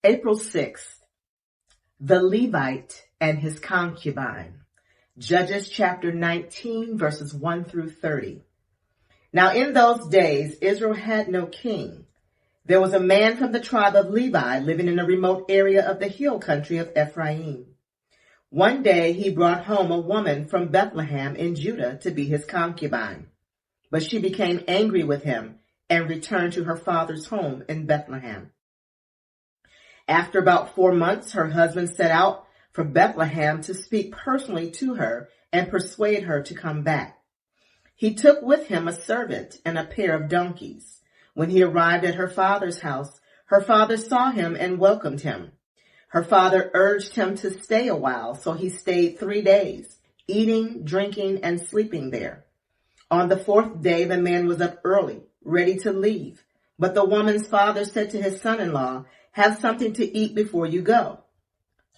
April 6th, the Levite and his concubine. Judges chapter 19, verses 1 through 30. Now in those days, Israel had no king. There was a man from the tribe of Levi living in a remote area of the hill country of Ephraim. One day he brought home a woman from Bethlehem in Judah to be his concubine. But she became angry with him and returned to her father's home in Bethlehem. After about 4 months, her husband set out for Bethlehem to speak personally to her and persuade her to come back. He took with him a servant and a pair of donkeys. When he arrived at her father's house, her father saw him and welcomed him. Her father urged him to stay a while, so he stayed 3 days, eating, drinking, and sleeping there. On the 4th day, the man was up early, ready to leave. But the woman's father said to his son-in-law, "Have something to eat before you go."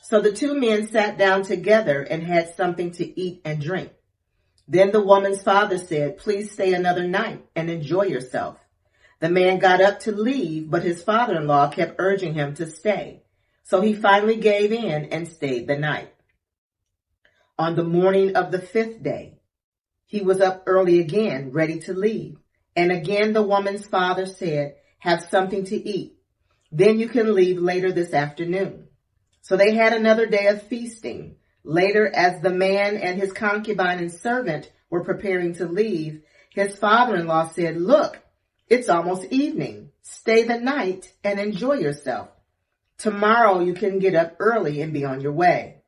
So the two men sat down together and had something to eat and drink. Then the woman's father said, "Please stay another night and enjoy yourself." The man got up to leave, but his father-in-law kept urging him to stay. So he finally gave in and stayed the night. On the morning of the 5th day, he was up early again, ready to leave. And again the woman's father said, "Have something to eat. Then you can leave later this afternoon." So they had another day of feasting. Later, as the man and his concubine and servant were preparing to leave, his father-in-law said, "Look, it's almost evening. Stay the night and enjoy yourself. Tomorrow you can get up early and be on your way."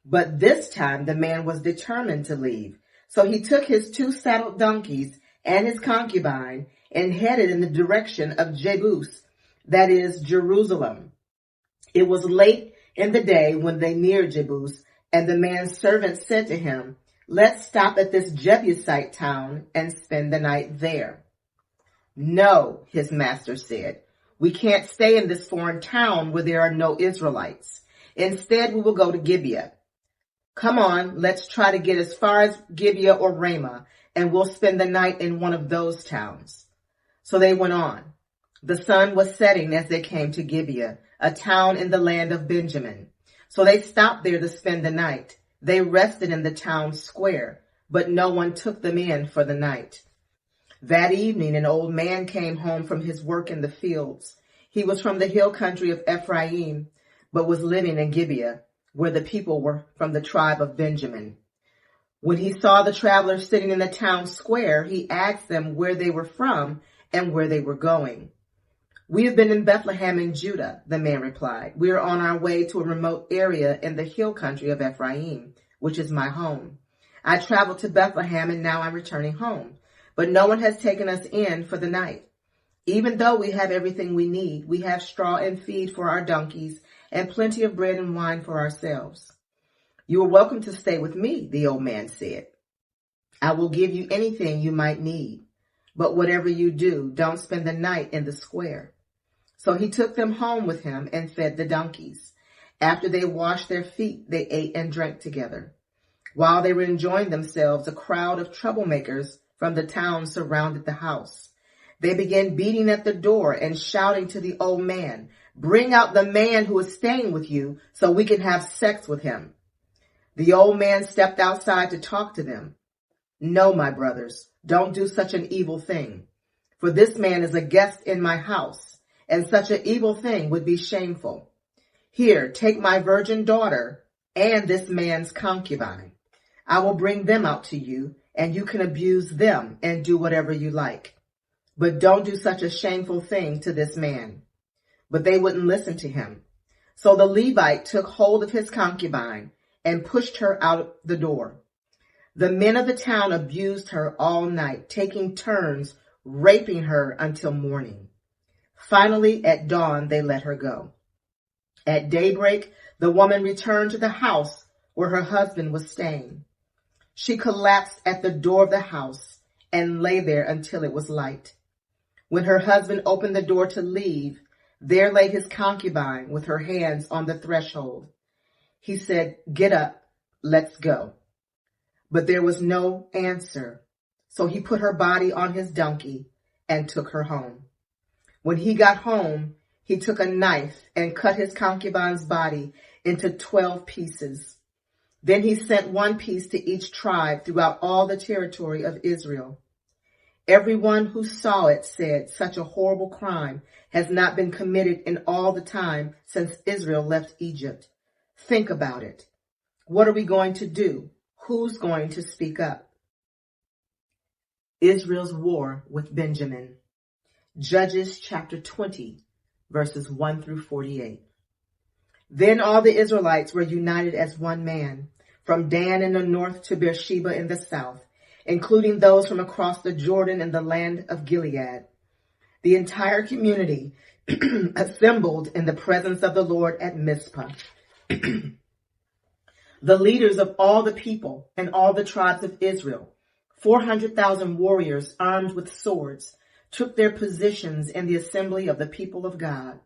But this time the man was determined to leave. So he took his 2 saddled donkeys and his concubine and headed in the direction of Jebus, that is Jerusalem. It was late in the day when they neared Jebus, and the man's servant said to him, "Let's stop at this Jebusite town and spend the night there." "No," his master said, "we can't stay in this foreign town where there are no Israelites. Instead, we will go to Gibeah. Come on, let's try to get as far as Gibeah or Ramah, and we'll spend the night in one of those towns." So they went on. The sun was setting as they came to Gibeah, a town in the land of Benjamin. So they stopped there to spend the night. They rested in the town square, but no one took them in for the night. That evening, an old man came home from his work in the fields. He was from the hill country of Ephraim, but was living in Gibeah, where the people were from the tribe of Benjamin. When he saw the travelers sitting in the town square, he asked them where they were from and where they were going. "We have been in Bethlehem in Judah," the man replied. "We are on our way to a remote area in the hill country of Ephraim, which is my home. I traveled to Bethlehem and now I'm returning home, but no one has taken us in for the night. Even though we have everything we need, we have straw and feed for our donkeys and plenty of bread and wine for ourselves." "You are welcome to stay with me," the old man said. "I will give you anything you might need, but whatever you do, don't spend the night in the square." So he took them home with him and fed the donkeys. After they washed their feet, they ate and drank together. While they were enjoying themselves, a crowd of troublemakers from the town surrounded the house. They began beating at the door and shouting to the old man, "Bring out the man who is staying with you so we can have sex with him." The old man stepped outside to talk to them. "No, my brothers, don't do such an evil thing. For this man is a guest in my house, and such an evil thing would be shameful. Here, take my virgin daughter and this man's concubine. I will bring them out to you, and you can abuse them and do whatever you like. But don't do such a shameful thing to this man." But they wouldn't listen to him. So the Levite took hold of his concubine and pushed her out the door. The men of the town abused her all night, taking turns raping her until morning. Finally, at dawn, they let her go. At daybreak, the woman returned to the house where her husband was staying. She collapsed at the door of the house and lay there until it was light. When her husband opened the door to leave, there lay his concubine with her hands on the threshold. He said, "Get up, let's go." But there was no answer, so he put her body on his donkey and took her home. When he got home, he took a knife and cut his concubine's body into 12 pieces. Then he sent one piece to each tribe throughout all the territory of Israel. Everyone who saw it said, such a horrible crime has not been committed in all the time since Israel left Egypt. Think about it. What are we going to do? Who's going to speak up? Israel's war with Benjamin. Judges chapter 20, verses 1 through 48. Then all the Israelites were united as one man, from Dan in the north to Beersheba in the south, including those from across the Jordan and the land of Gilead. The entire community assembled in the presence of the Lord at Mizpah. The leaders of all the people and all the tribes of Israel, 400,000 warriors armed with swords, took their positions in the assembly of the people of God.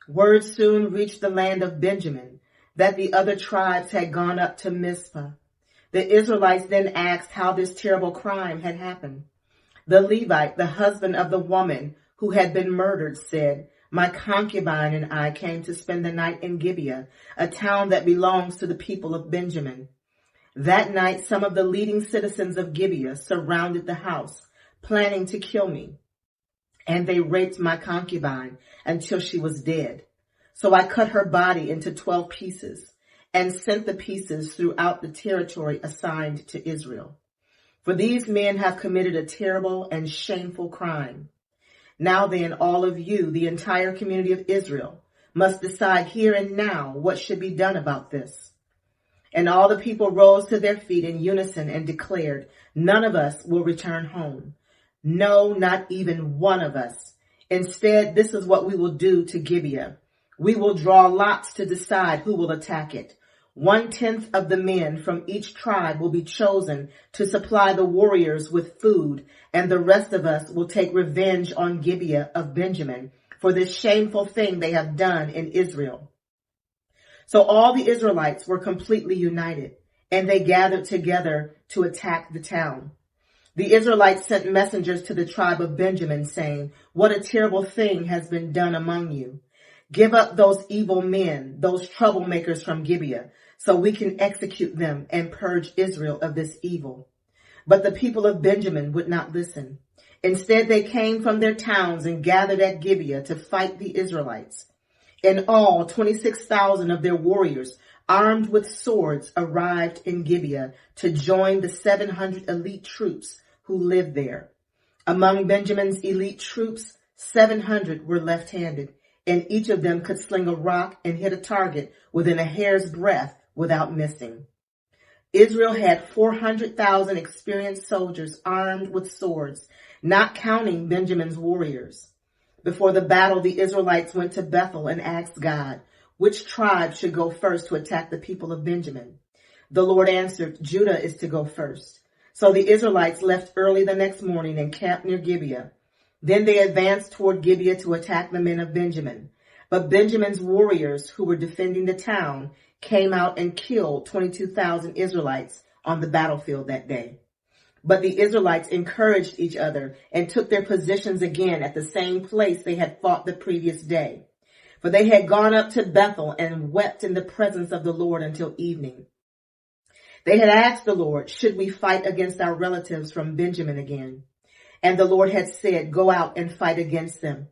Word soon reached the land of Benjamin that the other tribes had gone up to Mizpah. The Israelites then asked how this terrible crime had happened. The Levite, the husband of the woman who had been murdered, said, "My concubine and I came to spend the night in Gibeah, a town that belongs to the people of Benjamin. That night, some of the leading citizens of Gibeah surrounded the house, planning to kill me. And they raped my concubine until she was dead. So I cut her body into 12 pieces and sent the pieces throughout the territory assigned to Israel. For these men have committed a terrible and shameful crime. Now then, all of you, the entire community of Israel, must decide here and now what should be done about this." And all the people rose to their feet in unison and declared, "None of us will return home. No, not even one of us. Instead, this is what we will do to Gibeah. We will draw lots to decide who will attack it. 1/10 of the men from each tribe will be chosen to supply the warriors with food, and the rest of us will take revenge on Gibeah of Benjamin for this shameful thing they have done in Israel." So all the Israelites were completely united, and they gathered together to attack the town. The Israelites sent messengers to the tribe of Benjamin, saying, "What a terrible thing has been done among you. Give up those evil men, those troublemakers from Gibeah, so we can execute them and purge Israel of this evil." But the people of Benjamin would not listen. Instead, they came from their towns and gathered at Gibeah to fight the Israelites. In all, 26,000 of their warriors, armed with swords, arrived in Gibeah to join the 700 elite troops who lived there. Among Benjamin's elite troops, 700 were left-handed, and each of them could sling a rock and hit a target within a hair's breadth without missing. Israel had 400,000 experienced soldiers armed with swords, not counting Benjamin's warriors. Before the battle, the Israelites went to Bethel and asked God, which tribe should go first to attack the people of Benjamin? The Lord answered, "Judah is to go first." So the Israelites left early the next morning and camped near Gibeah. Then they advanced toward Gibeah to attack the men of Benjamin. But Benjamin's warriors, who were defending the town, came out and killed 22,000 Israelites on the battlefield that day. But the Israelites encouraged each other and took their positions again at the same place they had fought the previous day. For they had gone up to Bethel and wept in the presence of the Lord until evening. They had asked the Lord, "Should we fight against our relatives from Benjamin again?" And the Lord had said, "Go out and fight against them."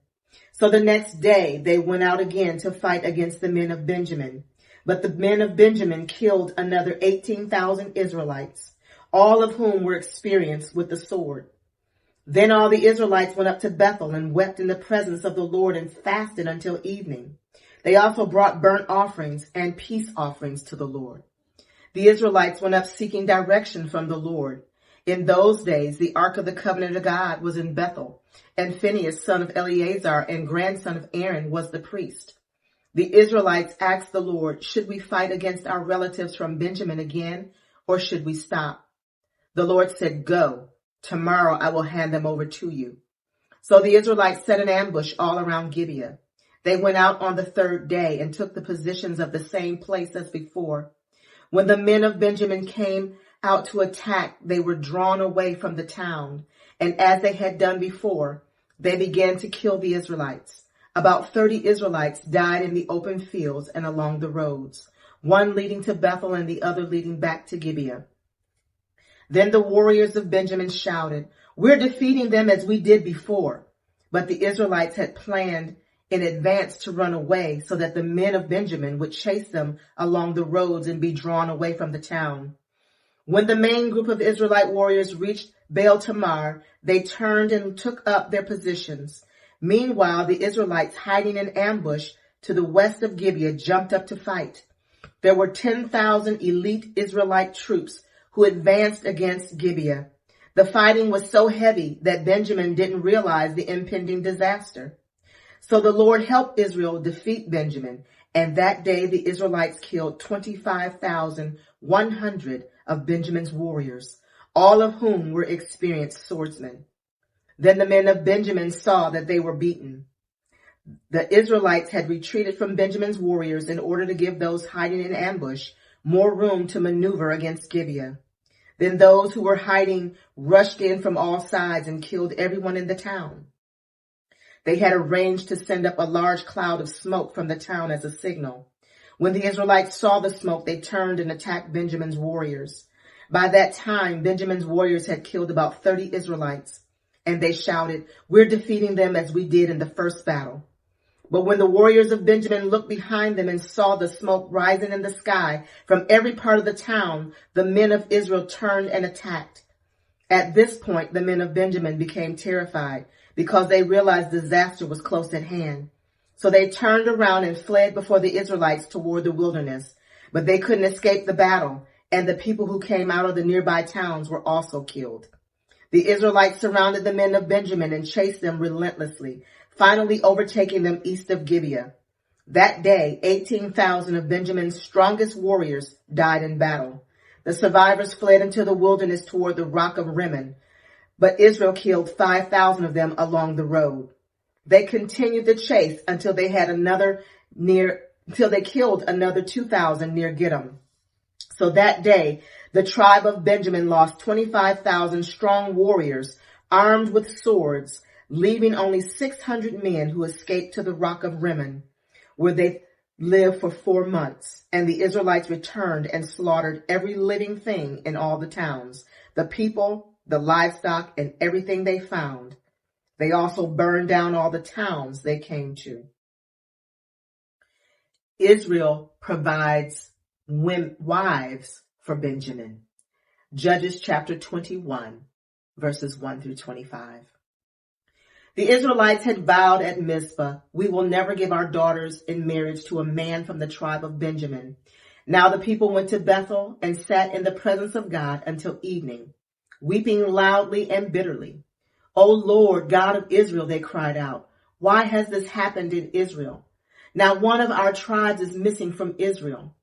So the next day they went out again to fight against the men of Benjamin. But the men of Benjamin killed another 18,000 Israelites, all of whom were experienced with the sword. Then all the Israelites went up to Bethel and wept in the presence of the Lord and fasted until evening. They also brought burnt offerings and peace offerings to the Lord. The Israelites went up seeking direction from the Lord. In those days, the Ark of the Covenant of God was in Bethel, and Phinehas, son of Eleazar and grandson of Aaron, was the priest. The Israelites asked the Lord, "Should we fight against our relatives from Benjamin again, or should we stop?" The Lord said, "Go. Tomorrow I will hand them over to you." So the Israelites set an ambush all around Gibeah. They went out on the third day and took the positions of the same place as before. When the men of Benjamin came out to attack, they were drawn away from the town, and as they had done before, they began to kill the Israelites. About 30 Israelites died in the open fields and along the roads, one leading to Bethel and the other leading back to Gibeah. Then the warriors of Benjamin shouted, "We're defeating them as we did before." But the Israelites had planned in advance to run away so that the men of Benjamin would chase them along the roads and be drawn away from the town. When the main group of Israelite warriors reached Baal Tamar, they turned and took up their positions. Meanwhile, the Israelites hiding in ambush to the west of Gibeah jumped up to fight. There were 10,000 elite Israelite troops who advanced against Gibeah. The fighting was so heavy that Benjamin didn't realize the impending disaster. So the Lord helped Israel defeat Benjamin, and that day the Israelites killed 25,100 of Benjamin's warriors, all of whom were experienced swordsmen. Then the men of Benjamin saw that they were beaten. The Israelites had retreated from Benjamin's warriors in order to give those hiding in ambush more room to maneuver against Gibeah. Then those who were hiding rushed in from all sides and killed everyone in the town. They had arranged to send up a large cloud of smoke from the town as a signal. When the Israelites saw the smoke, they turned and attacked Benjamin's warriors. By that time, Benjamin's warriors had killed about 30 Israelites, and they shouted, "We're defeating them as we did in the first battle." But when the warriors of Benjamin looked behind them and saw the smoke rising in the sky from every part of the town, the men of Israel turned and attacked. At this point, the men of Benjamin became terrified because they realized disaster was close at hand. So they turned around and fled before the Israelites toward the wilderness. But they couldn't escape the battle, and the people who came out of the nearby towns were also killed. The Israelites surrounded the men of Benjamin and chased them relentlessly, finally overtaking them east of Gibeah. That day, 18,000 of Benjamin's strongest warriors died in battle. The survivors fled into the wilderness toward the rock of Rimmon, but Israel killed 5,000 of them along the road. They continued the chase until they killed another 2,000 near Gittim. So that day, the tribe of Benjamin lost 25,000 strong warriors armed with swords, leaving only 600 men who escaped to the rock of Rimmon, where they lived for 4 months. And the Israelites returned and slaughtered every living thing in all the towns, the people, the livestock, and everything they found. They also burned down all the towns they came to. Israel provides wives for Benjamin. Judges chapter 21, verses 1 through 25. The Israelites had vowed at Mizpah, "We will never give our daughters in marriage to a man from the tribe of Benjamin." Now the people went to Bethel and sat in the presence of God until evening, weeping loudly and bitterly. "O Lord, God of Israel," they cried out, "why has this happened in Israel? Now one of our tribes is missing from Israel."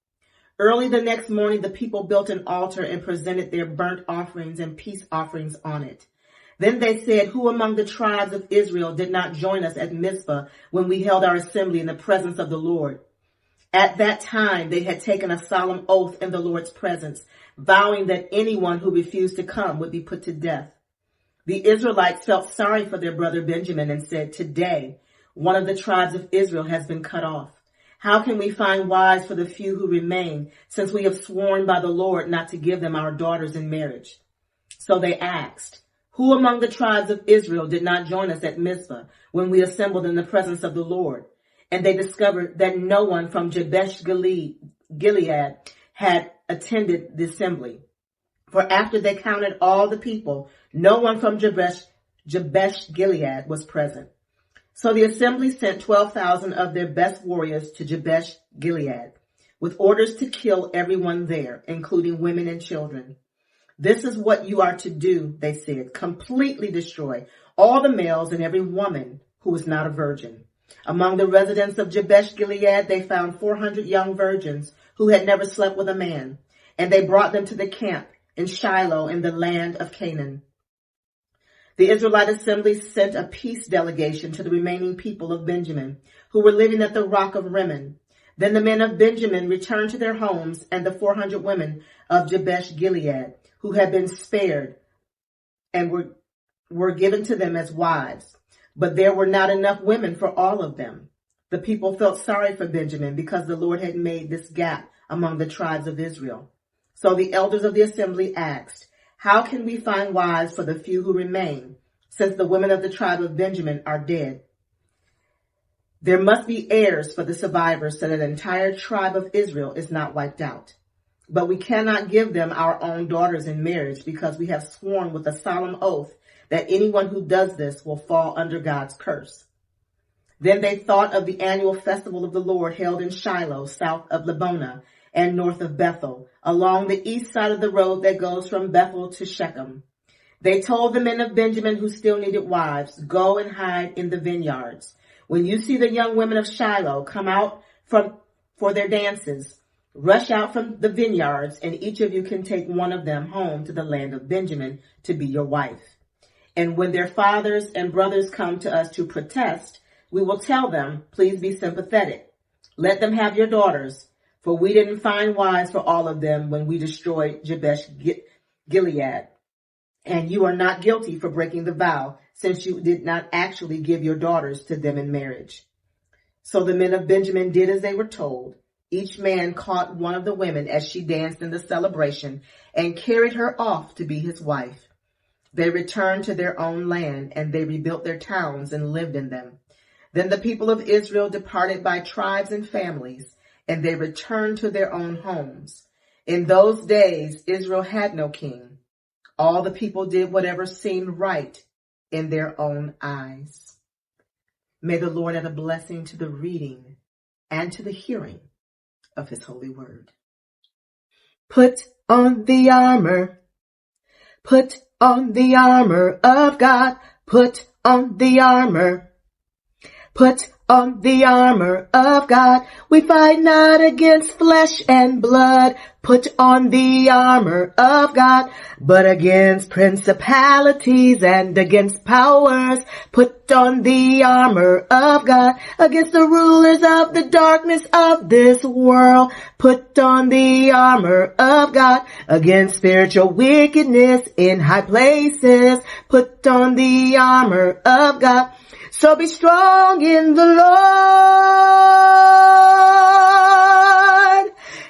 Early the next morning, the people built an altar and presented their burnt offerings and peace offerings on it. Then they said, "Who among the tribes of Israel did not join us at Mizpah when we held our assembly in the presence of the Lord?" At that time, they had taken a solemn oath in the Lord's presence, vowing that anyone who refused to come would be put to death. The Israelites felt sorry for their brother Benjamin and said, "Today, one of the tribes of Israel has been cut off. How can we find wives for the few who remain, since we have sworn by the Lord not to give them our daughters in marriage?" So they asked, "Who among the tribes of Israel did not join us at Mizpah when we assembled in the presence of the Lord?" And they discovered that no one from Jabesh Gilead had attended the assembly. For after they counted all the people, no one from Jabesh Gilead was present. So the assembly sent 12,000 of their best warriors to Jabesh Gilead, with orders to kill everyone there, including women and children. "This is what you are to do," they said, "completely destroy all the males and every woman who is not a virgin." Among the residents of Jabesh Gilead, they found 400 young virgins who had never slept with a man, and they brought them to the camp in Shiloh in the land of Canaan. The Israelite assembly sent a peace delegation to the remaining people of Benjamin, who were living at the rock of Rimmon. Then the men of Benjamin returned to their homes, and the 400 women of Jabesh Gilead, who had been spared and were given to them as wives. but there were not enough women for all of them. The people felt sorry for Benjamin because the Lord had made this gap among the tribes of Israel. So the elders of the assembly asked, "How can we find wives for the few who remain, since the women of the tribe of Benjamin are dead? There must be heirs for the survivors so that the entire tribe of Israel is not wiped out. But we cannot give them our own daughters in marriage because we have sworn with a solemn oath that anyone who does this will fall under God's curse." Then they thought of the annual festival of the Lord held in Shiloh, south of Lebonah and north of Bethel, along the east side of the road that goes from Bethel to Shechem. They told the men of Benjamin who still needed wives, "Go and hide in the vineyards. When you see the young women of Shiloh come out for their dances, rush out from the vineyards, and each of you can take one of them home to the land of Benjamin to be your wife. And when their fathers and brothers come to us to protest, we will tell them, 'Please be sympathetic. Let them have your daughters, for we didn't find wives for all of them when we destroyed Jabesh Gilead. And you are not guilty for breaking the vow, since you did not actually give your daughters to them in marriage.' So the men of Benjamin did as they were told. Each man caught one of the women as she danced in the celebration and carried her off to be his wife. They returned to their own land, and they rebuilt their towns and lived in them. Then the people of Israel departed by tribes and families, and they returned to their own homes. In those days, Israel had no king. All the people did whatever seemed right in their own eyes. May the Lord add a blessing to the reading and to the hearing of his holy word. Put on the armor. Put on the armor of God. Put on the armor. Put on the armor of God. We fight not against flesh and blood. Put on the armor of God, but against principalities and against powers. Put on the armor of God, against the rulers of the darkness of this world. Put on the armor of God, against spiritual wickedness in high places. Put on the armor of God. So be strong in the Lord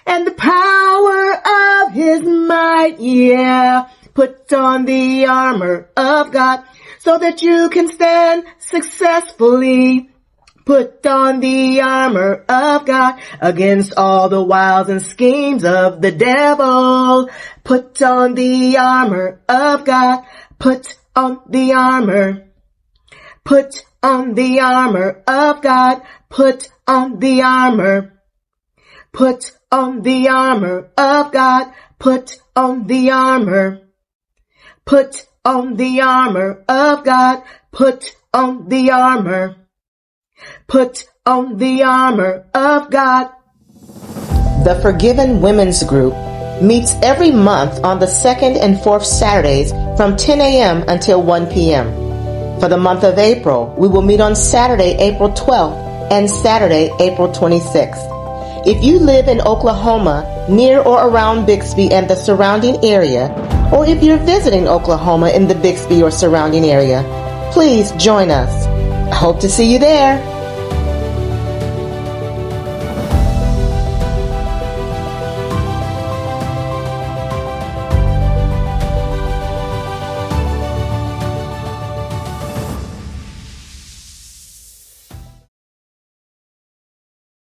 and the power of his might. Yeah, put on the armor of God so that you can stand successfully. Put on the armor of God against all the wiles and schemes of the devil. Put on the armor of God. Put on the armor. Put on the armor of God. Put on the armor. Put on the armor of God. Put on the armor. Put on the armor of God. Put on the armor. Put on the armor of God. The Forgiven Women's Group meets every month on the second and fourth Saturdays from 10 a.m. until 1 p.m. For the month of April, we will meet on Saturday, April 12th and Saturday, April 26th. If you live in Oklahoma, near or around Bixby and the surrounding area, or if you're visiting Oklahoma in the Bixby or surrounding area, please join us. I hope to see you there.